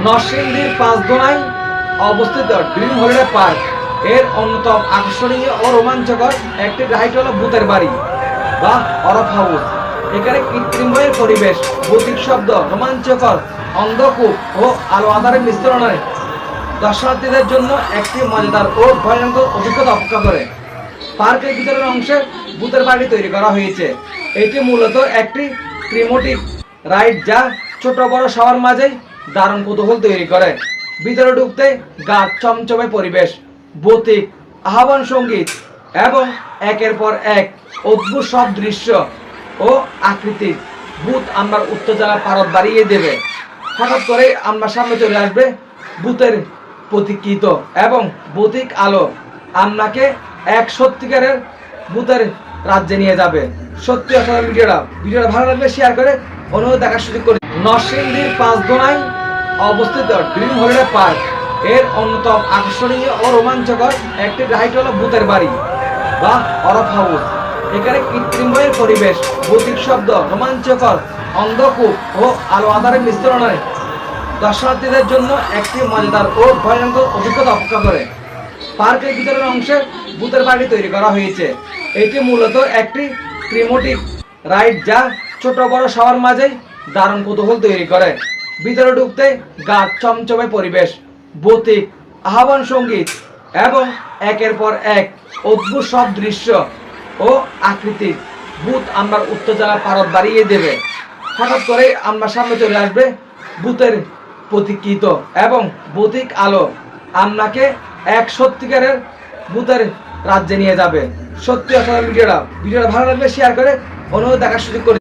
নরসিংদীর পাঁচদোনায় অবস্থিত dream holiday park এর অন্যতম আকর্ষণীয় ও রোমাঞ্চকর একটি রাইড হলো ভূতের বাড়ি বা হরর হাউস। এখানে কৃত্রিমময় পরিবেশ, ভৌতিক শব্দ, রোমাঞ্চকর অন্ধকূপ ও আলো আঁধারের মিশ্রণে দর্শনার্থীদের জন্য একটি মজাদার ও ভয়ঙ্কর অভিজ্ঞতা অপেক্ষা করে। পার্কের ভিতরের অংশে ভূতের বাড়ি তৈরি করা হয়েছে। এটি মূলত একটি থিমেটিক রাইড যা ছোট বড় সবার মাঝেই দারুণ কৌতূহল তৈরি করে। ভিতরে ঢুকতে গা চমচমে পরিবেশ, ভৌতিক আহ্বান সঙ্গীত এবং একের পর এক অদ্ভুত সব দৃশ্য ও আকৃতির ভূত আমার উত্তেজনা পারদ বাড়িয়ে দেবে। হঠাৎ করে আমার সামনে চলে আসবে ভূতের প্রতীকৃত এবং ভৌতিক আলো, আপনাকে এক সত্যিকারের ভূতের রাজ্যে নিয়ে যাবে। সত্যি অসাধারণ ভিডিওটা ভালো লাগলে শেয়ার করে অনুরোধ দেখার সুযোগ করে। নরসিংদীর পাঁচদোনায় অবস্থিত ড্রিম হলিডে পার্ক এর অন্যতম আকর্ষণীয় ও রোমাঞ্চকর একটি রাইড হলো ভূতের বাড়ি বা হরর হাউস। এখানে কৃত্রিমময় পরিবেশ, ভৌতিক শব্দ, রোমাঞ্চকর অন্ধকূপ ও আলো আঁধারের মিশ্রণে দর্শনার্থীদের জন্য একটি মজাদার ও ভয়ঙ্কর অভিজ্ঞতা অপেক্ষা করে। পার্কের ভিতরের অংশে ভূতের বাড়ি তৈরি করা হয়েছে। এটি মূলত একটি থিমেটিক রাইড যা ছোট বড় সবার মাঝেই দারুণ কৌতূহল তৈরি করে। ভিতরে ঢুকতে গা চমচমে পরিবেশ, ভৌতিক আহ্বান সঙ্গীত এবং একের পর এক অদ্ভুত সব দৃশ্য ও আকৃতির ভূত আমার উত্তেজনা পারদ বাড়িয়ে দেবে। হঠাৎ করে আমার সামনে চলে আসবে ভূতের প্রতীকৃত এবং ভৌতিক আলো, আপনাকে এক সত্যিকারের ভূতের রাজ্যে নিয়ে যাবে। সত্যি অসাধারণ ভিডিওটা ভালো লাগলে শেয়ার করে অনুরোধ দেখার সুযোগ করে।